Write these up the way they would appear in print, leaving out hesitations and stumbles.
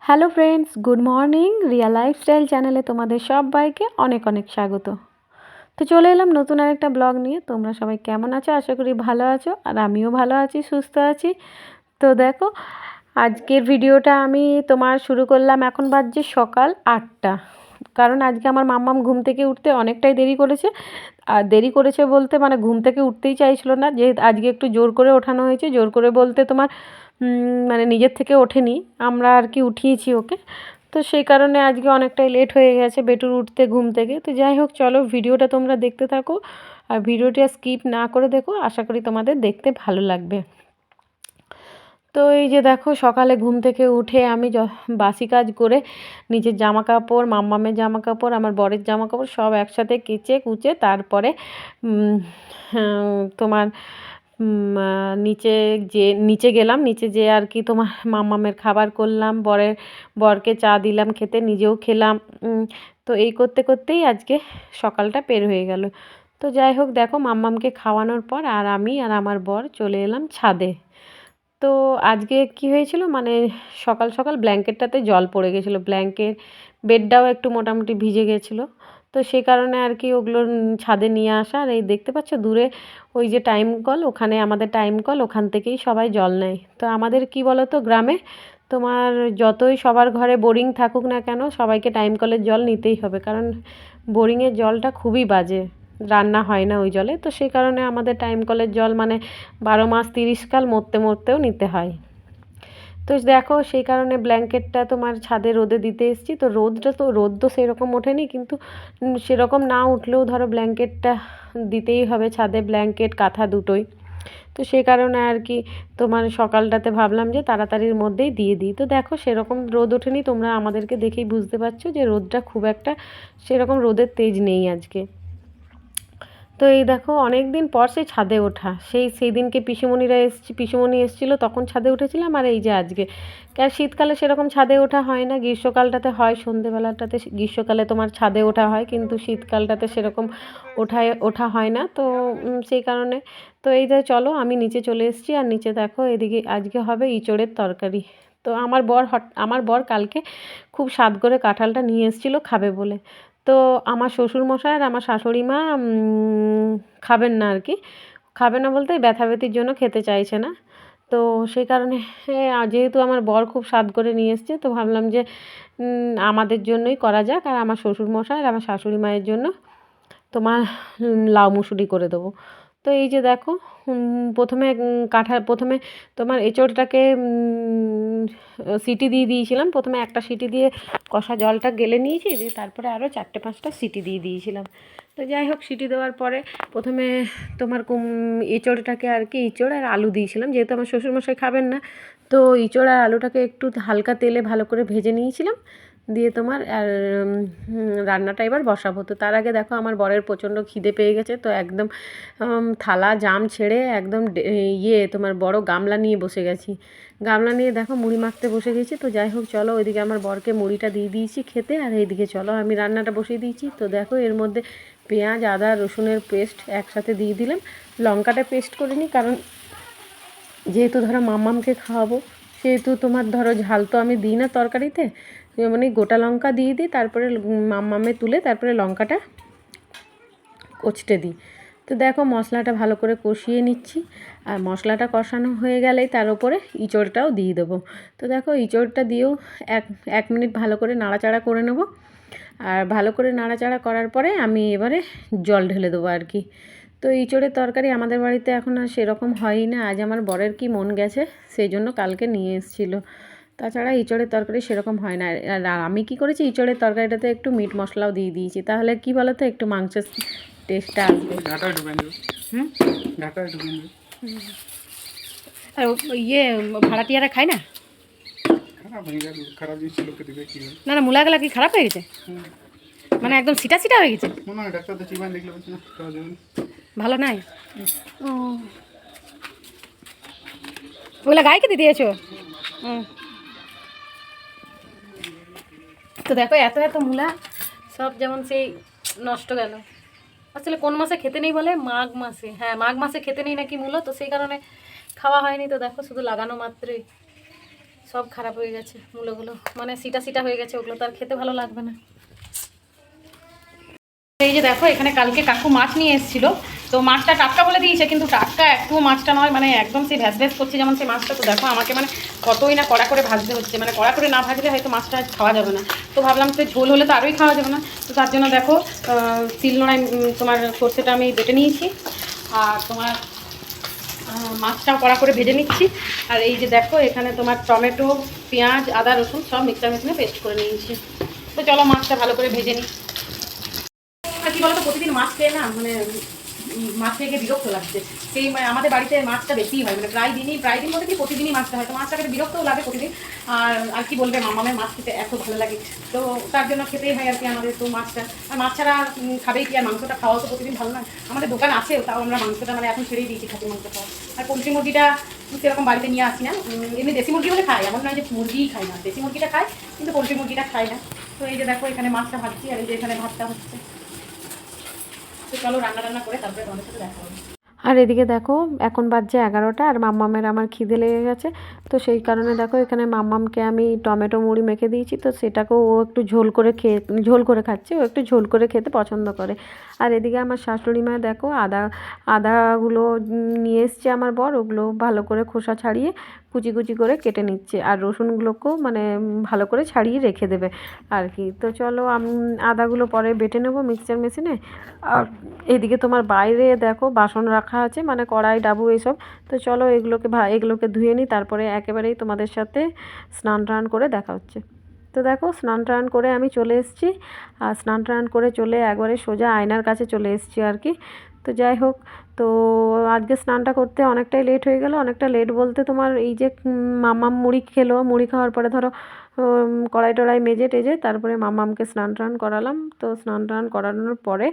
Hello friends, good morning. Riya lifestyle চ্যানেলে তোমাদের সবাইকে অনেক অনেক স্বাগত। তো চলে এলাম নতুন আরেকটা ব্লগ নিয়ে। তোমরা সবাই কেমন আছো? আশা করি ভালো আছো, আর আমিও ভালো আছি, সুস্থ আছি। তো দেখো, আজকের ভিডিওটা আমি শুরু করলাম, এখন বাজছে সকাল 8টা। কারণ আজকে আমার মাম্মাম ঘুম থেকে উঠতে অনেকটাই দেরি করেছে। আর দেরি করেছে বলতে ঘুম থেকে উঠতেই চাইছিল না, যে আজকে একটু জোর করে ওঠানো হয়েছে। জোর করে বলতে নিজের থেকে ওঠেনি, আমরা আর কি উঠিয়েছি ওকে। তো সেই কারণে আজকে অনেকটাই লেট হয়ে গেছে বেটুর উঠতে ঘুম থেকে। তো যাই হোক, চলো ভিডিওটা তোমরা দেখতে থাকো, আর ভিডিওটা স্কিপ না করে দেখো, আশা করি তোমাদের দেখতে ভালো লাগবে। তো এই যে দেখো, সকালে ঘুম থেকে উঠে আমি বাসি কাজ করে নিজের জামা কাপড়, মাম্মামের জামা কাপড়, আমার বরের জামা কাপড় সব একসাথে কেচে কুচে তারপরে তোমার নিচে নিচে গেলাম। নিচে যেয়ে আর কি মাম্মামের খাবার করলাম, বরকে চা দিলাম খেতে, নিজেও খেলাম। তো এই করতে করতেই আজকে সকালটা পের হয়ে গেল। তো যাই হোক, দেখো মাম্মামকে খাওয়ানোর পর আর আমি আর আমার বর চলে এলাম ছাদে। তো আজকে কি হয়েছিল, সকাল সকাল ব্ল্যাঙ্কেটটাতে জল পড়ে গেছিলো, বেডটাও একটু মোটামুটি ভিজে গেছিলো। তো সেই কারণে আর কি ওগুলো ছাদে নিয়ে আসা। আর এই দেখতে পাচ্ছ দূরে ওই যে টাইম কল, ওখানে আমাদের টাইম কল, ওখান থেকেই সবাই জল নেয়। তো আমাদের কি বলো তো, গ্রামে যতই সবার ঘরে বোরিং থাকুক না কেন, সবাইকে টাইম কলের জল নিতেই হবে, কারণ বোরিংয়ের জলটা খুবই বাজে, রান্না হয় না ওই জলে। তো সেই কারণে আমাদের টাইম কলের জল 12 মাস 30 কাল মরতে মরতেও নিতে হয়। তো দেখো, সেই কারণে ব্ল্যাঙ্কেটটা ছাদে রোদে দিতে এসেছি। তো রোদ তো সেরকম ওঠেনি, কিন্তু সেরকম না উঠলেও ধরো ব্ল্যাঙ্কেটটা দিতেই হবে ছাদে, ব্ল্যাঙ্কেট কাঁথা দুটোই। তো সেই কারণে আর কি সকালটাতে ভাবলাম যে তাড়াতাড়ির মধ্যেই দিয়ে দিই। তো দেখো, সেরকম রোদ ওঠেনি, তোমরা আমাদেরকে দেখেই বুঝতে পারছো যে রোদটা খুব একটা সেরকম রোদের তেজ নেই আজকে। তো এই দেখো, অনেক দিন পর সেই ছাদে ওঠা, সেই দিনকে পিসিমণি এসেছিলো, তখন ছাদে উঠেছিলাম। আর এই যে আজকে, কারণ শীতকালে সেরকম ছাদে ওঠা হয় না, গ্রীষ্মকালটাতে হয়, সন্ধেবেলাটাতে গ্রীষ্মকালে ছাদে ওঠা হয়, কিন্তু শীতকালটাতে সেরকম ওঠা হয় না। তো সেই কারণে তো এই যে চলো, আমি নিচে চলে এসেছি। আর নিচে দেখো, এদিকে আজকে হবে ইঁচড়ের তরকারি। তো আমার বর কালকে খুব স্বাদ করে কাঁঠালটা নিয়ে এসেছিলো খাবে বলে। তো আমার শ্বশুরমশাই আর আমার শাশুড়ি মা খাবেন না আর কি, খাবে না বলতে ব্যথাব্যথির জন্য খেতে চাইছে না। তো সেই কারণে যেহেতু আমার বর খুব স্বাদ করে নিয়ে এসছে, তো ভাবলাম যে আমাদের জন্যই করা যাক, আর আমার শ্বশুরমশাই আর আমার শাশুড়ি মায়ের জন্য লাউ মুসুরি করে দেবো। তো এই যে দেখো, প্রথমে এঁচোড়টাকে সিটি দিয়ে দিয়েছিলাম। প্রথমে একটা সিটি দিয়ে কষা জলটা গেলে নিয়েছি, দিয়ে তারপরে আরও 4-5টা সিটি দিয়ে দিয়েছিলাম। তো যাই হোক, সিটি দেওয়ার পরে প্রথমে এঁচোড়টাকে আর কি এঁচোড় আর আলু দিয়েছিলাম, যেহেতু আমার শ্বশুরমশাই খাবেন না। তো এঁচোড় আর আলুটাকে একটু হালকা তেলে ভালো করে ভেজে নিয়েছিলাম, দিয়ে আর রান্নাটা এবার বসাবো। তো তার আগে দেখো, আমার বরের প্রচণ্ড খিদে পেয়ে গেছে। তো একদম থালা জাম ছেড়ে একদম বড় গামলা নিয়ে বসে গেছি। গামলা নিয়ে দেখো মুড়ি মাখতে বসে গেছি। তো যাই হোক, চলো ওইদিকে আমার বরকে মুড়িটা দিয়ে দিয়েছি খেতে, আর এইদিকে চলো আমি রান্নাটা বসিয়ে দিয়েছি। তো দেখো, এর মধ্যে পেঁয়াজ, আদা, রসুনের পেস্ট একসাথে দিয়ে দিলাম। লঙ্কাটা পেস্ট করিনি, কারণ যেহেতু ধরো মাম্মামকে খাওয়াবো, সেহেতু ধরো ঝাল তো আমি দিই না তরকারিতে, গোটা লঙ্কা দিয়ে দিই, তারপরে মাম্মামে তুলে তারপরে লঙ্কাটা কচটে দিই। তো দেখো, মশলাটা ভালো করে কষিয়ে নিচ্ছি, আর মশলাটা কষানো হয়ে গেলেই তার উপরে ইঁচড়টাও দিয়ে দেবো। তো দেখো, ইঁচড়টা দিয়েও এক মিনিট ভালো করে নাড়াচাড়া করে নেব। আর ভালো করে নাড়াচাড়া করার পরে আমি এবারে জল ঢেলে দেবো আর কি। তো ইঁচড়ের তরকারি আমাদের বাড়িতে এখন আর সেরকম হয়ই না। আজ আমার বরের কি মন গেছে, সেই জন্য কালকে নিয়ে এসেছিলো। তাছাড়া ইঁচড়ের তরকারি সেরকম হয় না। আর আমি কি করেছি, ইঁচড়ের তরকারিটাতে একটু মিট মশলাও দিয়ে দিয়েছি, তাহলে কি বলো তো, একটু মাংসের টেস্টটা আসবে। আর ভাড়াটিয়ারা খায় না। না না, মুলাগুলা কি খারাপ হয়ে গেছে? একদম সিটা সিটা হয়ে গেছে, ভালো নাই। ওগুলা গাইকে দিয়ে দিয়েছো? তো দেখো, এত এত মূলা সব যেমন সেই নষ্ট গেল। আসলে কোন মাসে খেতে নেই বলে, মাঘ মাসে, হ্যাঁ মাঘ মাসে খেতে নেই নাকি মূলো, তো সেই কারণে খাওয়া হয়নি। তো দেখো, শুধু লাগানো মাত্রই সব খারাপ হয়ে গেছে মূলোগুলো, মানে সিটা সিটা হয়ে গেছে, ওগুলো তো আর খেতে ভালো লাগবে না। এই যে দেখো এখানে কালকে কাকু মাছ নিয়ে এসেছিলো, তো মাছটা টাটকা বলে দিয়েছে, কিন্তু টাটকা একটু মাছটা নয়, মানে একদম সেই ভ্যাস ভ্যাস করছে যেমন সেই মাছটা। তো দেখো আমাকে মানে কতই না কড়া করে ভাজতে হচ্ছে, মানে কড়া করে না ভাজলে হয়তো মাছটা খাওয়া যাবে না। তো ভাবলাম তো ঝোল হলে তো আরোই খাওয়া যাবে না, তো তার জন্য দেখো শিলনোড়ায় তোমার সর্ষেটা আমি বেটে নিয়েছি, আর তোমার মাছটাও কড়া করে ভেজে নিচ্ছি। আর এই যে দেখো এখানে তোমার টমেটো, পেঁয়াজ, আদা, রসুন সব মিক্সার মেশিনে পেস্ট করে নিয়েছি। তো চলো মাছটা ভালো করে ভেজে নিই। কি বলতো, প্রতিদিন মাছ খেয়ে না মানে মাছ খেয়ে বিরক্ত লাগছে। সেই আমাদের বাড়িতে মাছটা বেশিই হয়, মানে প্রায় দিন বলতে কি প্রতিদিনই মাছটা হয়, তো মাছটা খেতে বিরক্তও লাগে প্রতিদিন। আর কি বলবে, মামামের মাছ খেতে এত ভালো লাগে, তো তার জন্য খেতেই হয় আর কি আমাদের তো মাছটা। আর মাছ ছাড়া খাবেই কি, আর মাংসটা খাওয়াও তো প্রতিদিন ভালো নয়। আমাদের দোকান আছে, তাও আমরা মাংসটা মানে এখন ছেড়েই দিয়েছি খাঁটি মাংস খাওয়া। আর পোলট্রি মুরগিটা সেরকম বাড়িতে নিয়ে আসি না, এমনি দেশি মুরগি হলে খাই, এমন নয় যে মুরগিই খাই না, দেশি মুরগিটা খাই কিন্তু পোলট্রি মুরগিটা খাই না। তো এই যে দেখো এখানে মাছটা ভাজছি, আর এই যে এখানে ভাতটা হচ্ছে। তো চলো রান্না করে তারপরে তোমাদের সাথে দেখা হবে। আর এদিকে দেখো এখন বাজছে 11টা, আর মাম্মামের আমার খিদে লেগে গেছে। তো সেই কারণে দেখো এখানে মাম্মামকে আমি টমেটো মুড়ি মেখে দিয়েছি, তো সেটাকেও ও একটু ঝোল করে খাচ্ছে, ও একটু ঝোল করে খেতে পছন্দ করে। আর এদিকে আমার শাশুড়ি মা দেখো আদাগুলো নিয়ে এসছে আমার বর, ওগুলো ভালো করে খোসা ছাড়িয়ে কুচি কুচি করে কেটে নিচ্ছে, আর রসুনগুলোকেও মানে ভালো করে ছাড়িয়ে রেখে দেবে আর কি। তো চলো আদাগুলো পরে বেটে নেবো মিক্সচার মেশিনে। আর এদিকে তোমার বাইরে দেখো বাসন রাখা আছে, মানে কড়াই ডাবু এইসব। তো চলো এগুলোকে ধুয়ে নিই, তারপরে একেবারেই তোমাদের সাথে স্নান টান করে দেখা হচ্ছে। তো দেখো স্নান টান করে আমি চলে এসেছি, আর স্নান টান করে চলে একবারে সোজা আয়নার কাছে চলে এসেছি আর কি। তো যাই হোক, তো আজকে স্নানটা করতে অনেকটাই লেট হয়ে গেল। অনেকটা লেট বলতে তোমার এই যে মাম্মাম মুড়ি খেলো, মুড়ি খাওয়ার পরে ধরো কড়াই টড়াই মেজে টেজে তারপরে মাম্মামকে স্নান টান করালাম। তো স্নান টান করানোর পরে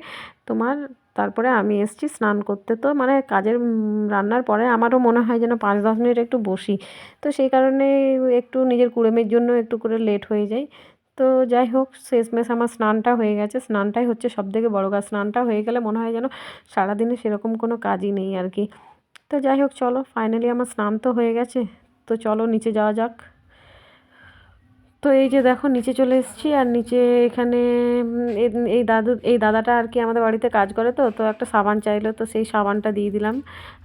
তোমার তারপরে আমি এসেছি স্নান করতে। তো মানে কাজের রান্নার পরে আমারও মনে হয় যেন 5-10 মিনিট একটু বসি, তো সেই কারণে একটু নিজের কুড়েমের জন্য একটু করে লেট হয়ে যায়। তো যাই হোক শেষমেশ আমার স্নানটা হয়ে গেছে, স্নানটাই হচ্ছে সবথেকে বড় কাজ। স্নানটা হয়ে গেলে মনে হয় যেন সারাদিনে সেরকম কোনো কাজই নেই আর কি। তো যাই হোক চলো ফাইনালি আমার স্নান তো হয়ে গেছে, তো চলো নিচে যাওয়া যাক। তো এই যে দেখো নিচে চলে এসেছি, আর নিচে এখানে এই দাদাটা আর কি আমাদের বাড়িতে কাজ করে, তো তো একটা সাবান চাইলো, তো সেই সাবানটা দিয়ে দিলাম।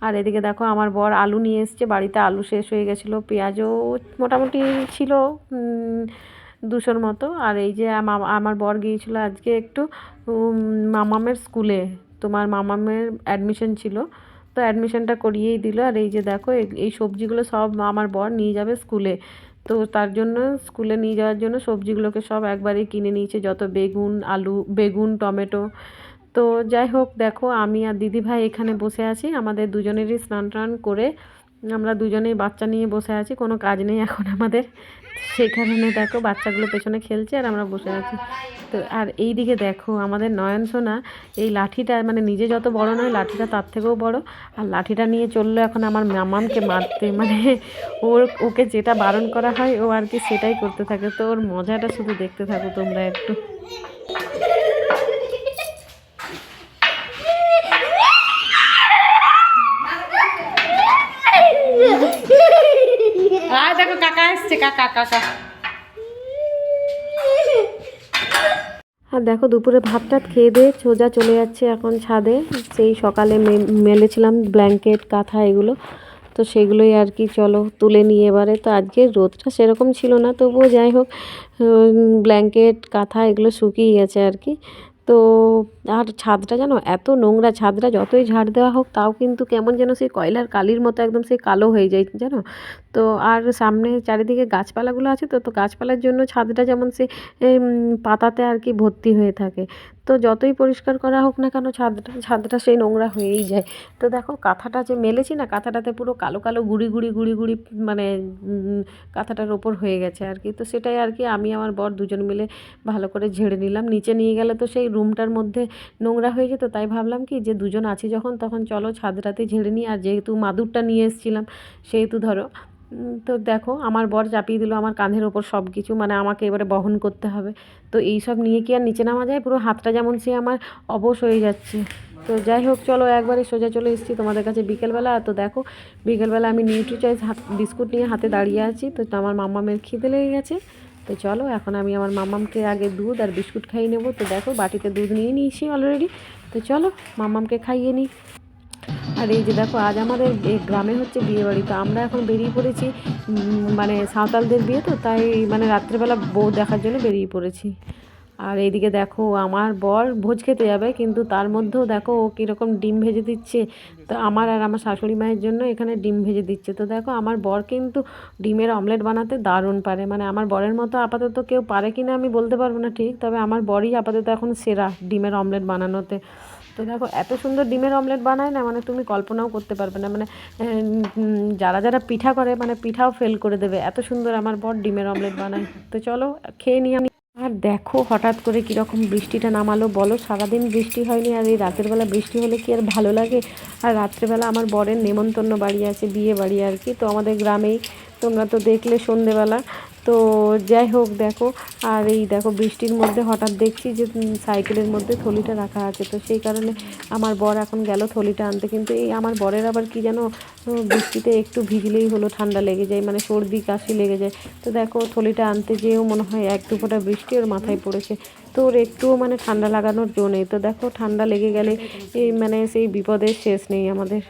আর এদিকে দেখো আমার বর আলু নিয়ে এসছে, বাড়িতে আলু শেষ হয়ে গেছিলো, পেঁয়াজও মোটামুটি ছিল 200-র মতো। আর এই যে আমার বর গিয়েছিলো আজকে একটু মামামের স্কুলে, তোমার মামামের অ্যাডমিশন ছিল, তো অ্যাডমিশনটা করিয়েই দিল। আর এই যে দেখো এই সবজিগুলো সব আমার বর নিয়ে যাবে স্কুলে, তো তার জন্য স্কুলে নিয়ে যাওয়ার জন্য সবজিগুলোকে সব একবারেই কিনে নিয়েছে, যত বেগুন টমেটো। তো যাই হোক দেখো আমি আর দিদিভাই এখানে বসে আছি, আমাদের দুজনেরই স্নান টান করে আমরা দুজনেই বাচ্চা নিয়ে বসে আছি, কোনো কাজ নেই এখন আমাদের। সেই কারণে দেখো বাচ্চাগুলো পেছনে খেলছে আর আমরা বসে আছি। তো আর এই দিকে দেখো আমাদের নয়ন সোনা এই লাঠিটা, মানে নিজে যত বড় নয় লাঠিটা তার থেকেও বড়, আর লাঠিটা নিয়ে চললো এখন আমার মামামকে মারতে, মানে ওকে যেটা বারণ করা হয় ও আর কি সেটাই করতে থাকে। তো ওর মজাটা শুধু দেখতে থাকো তোমরা একটু। আর দেখো কাকা এসছে, কাকা কাকা। আর দেখো দুপুরে ভাত টাত খেয়ে দিয়ে সোজা চলে যাচ্ছে এখন ছাদে। সেই সকালে মেলেছিলাম ব্ল্যাঙ্কেট কাঁথা এগুলো, তো সেগুলোই আর কি চলো তুলে নিয়ে এবারে। তো আজকে রোদটা সেরকম ছিল না, তবুও যাই হোক ব্ল্যাঙ্কেট কাঁথা এগুলো শুকিয়ে গেছে আর কি। তো আর ছাদটা যেন এত নোংরা, ছাদটা যতই ঝাড় দেওয়া হোক তাও কিন্তু কেমন যেন সেই কয়লার কালির মতো একদম সেই কালো হয়ে যায় জানো। তো আর সামনে চারিদিকে গাছপালাগুলো আছে, তো তো গাছপালার জন্য ছাদটা যেমন সে পাতাতে আর কি ভর্তি হয়ে থাকে। তো যতই পরিষ্কার করা হোক না কেন ছাদটা সেই নোংরা হয়েই যায়। তো দেখো কাঁথাটা যে মেলেছি না, কাঁথাটাতে পুরো কালো কালো গুড়ি মানে কাঁথাটার ওপর হয়ে গেছে আর কি। তো সেটাই আর কি আমি আমার বর দুজন মিলে ভালো করে ঝেড়ে নিলাম। নিচে নিয়ে গেলে তো সেই রুমটার মধ্যে নোংরা হয়ে যেত, তাই ভাবলাম কি যে দুজন আছি যখন তখন চলো ছাদটাতে ঝেড়ে নিই। আর যেহেতু মাদুরটা নিয়ে এসেছিলাম সেহেতু ধরো তো দেখো আমার বর চাপিয়ে দিল আমার কাঁধের ওপর সব কিছু, মানে আমাকে এবারে বহন করতে হবে। তো এই সব নিয়ে কি আর নিচে নামা যায়, পুরো হাতটা যেমন সে আমার অবশ হয়ে যাচ্ছে। তো যাই হোক চলো একবারে সোজা চলে এসেছি তোমাদের কাছে বিকেলবেলা। তো দেখো বিকেলবেলা আমি নিউট্রি চয়েস বিস্কুট নিয়ে হাতে দাঁড়িয়ে আছি। তো আমার মাম্মামের খিদে লেগে গেছে। তো চলো এখন আমি আমার মাম্মামকে আগে দুধ আর বিস্কুট খাইয়ে নেবো। তো দেখো বাটিতে দুধ নিয়ে নিয়েছি অলরেডি। তো চলো মাম্মামকে খাইয়ে নিই। আর এই যে দেখো আজ আমাদের এই গ্রামে হচ্ছে বিয়েবাড়ি। তো আমরা এখন বেরিয়ে পড়েছি মানে সাঁওতালদের বিয়ে, তো তাই মানে রাত্রেবেলা বউ দেখার জন্য বেরিয়ে পড়েছি। আর এইদিকে দেখো আমার বর ভোজ খেতে যাবে, কিন্তু তার মধ্যেও দেখো ও কীরকম ডিম ভেজে দিচ্ছে। তো আমার আর আমার শাশুড়ি মায়ের জন্য এখানে ডিম ভেজে দিচ্ছে। তো দেখো আমার বর কিন্তু ডিমের অমলেট বানাতে দারুণ পারে, মানে আমার বরের মতো আপাতত কেউ পারে কি না আমি বলতে পারবো না ঠিক, তবে আমার বরই আপাতত এখন সেরা ডিমের অমলেট বানানোতে। তো দেখো এত সুন্দর ডিমের অমলেট বানায় না, মানে তুমি কল্পনাও করতে পারবে না, মানে যারা যারা পিঠা করে মানে পিঠাও ফেল করে দেবে, এত সুন্দর আমার বর ডিমের অমলেট বানায়। তো চলো খেয়ে নিই আমি। আর দেখো হঠাৎ করে কীরকম বৃষ্টিটা নামালো বলো, সারাদিন বৃষ্টি হয়নি, আর এই রাতের বেলা বৃষ্টি হলে কি আর ভালো লাগে। আর রাত্রেবেলা আমার বরের নেমন্তন্ন বাড়ি আছে, বিয়ে বাড়ি আর কি, তো আমাদের গ্রামেই, তোমরা তো দেখলে সন্ধেবেলা। তো যাই হোক দেখো, আর এই দেখো বৃষ্টির মধ্যে হঠাৎ দেখছি যে সাইকেলের মধ্যে থলিটা রাখা আছে, তো সেই কারণে আমার বর এখন গেল থলিটা আনতে। কিন্তু এই আমার বরের আবার কি যেন বৃষ্টিতে একটু ভিজলেই হলো ঠান্ডা লেগে যায়, মানে সর্দি কাশি লেগে যায়। তো দেখো থলিটা আনতে যেয়েও মনে হয় এক দু ফোঁটা বৃষ্টি ওর মাথায় পড়েছে, তো ওর একটুও মানে ঠান্ডা লাগানোর জো নেই। তো দেখো ঠান্ডা লেগে গেলে এই মানে সেই বিপদের শেষ নেই আমাদের।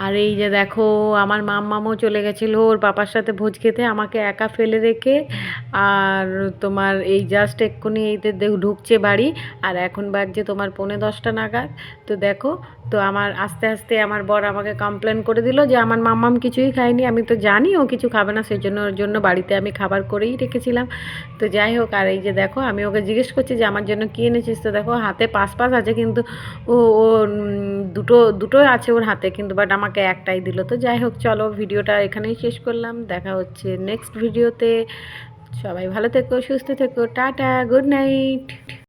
আর এই যে দেখো আমার মাম্মামও চলে গেছিলো ওর পাপার সাথে ভোজ খেতে, আমাকে একা ফেলে রেখে। আর তোমার এই জাস্ট এক্ষুনি এইতে ঢুকছে বাড়ি, আর এখন বাজছে তোমার 9:45 নাগাদ। তো দেখো, তো আমার আস্তে আস্তে আমার বর আমাকে কমপ্লেন করে দিল যে আমার মাম্মাম কিছুই খায়নি। আমি তো জানি ও কিছু খাবে না, সেই জন্য ওর জন্য বাড়িতে আমি খাবার করেই রেখেছিলাম। তো যাই হোক, আর এই যে দেখো আমি ওকে জিজ্ঞেস করছি যে আমার জন্য কী এনেছিস। তো দেখো হাতে পাঁচ আছে, কিন্তু ও ও দুটো আছে ওর হাতে, কিন্তু বাট আমাকে একটাই দিল। তো যাই হোক চলো ভিডিওটা এখানেই শেষ করলাম, দেখা হচ্ছে নেক্সট ভিডিওতে। সবাই ভালো থেকো, সুস্থ থেকো, টাটা, গুড নাইট।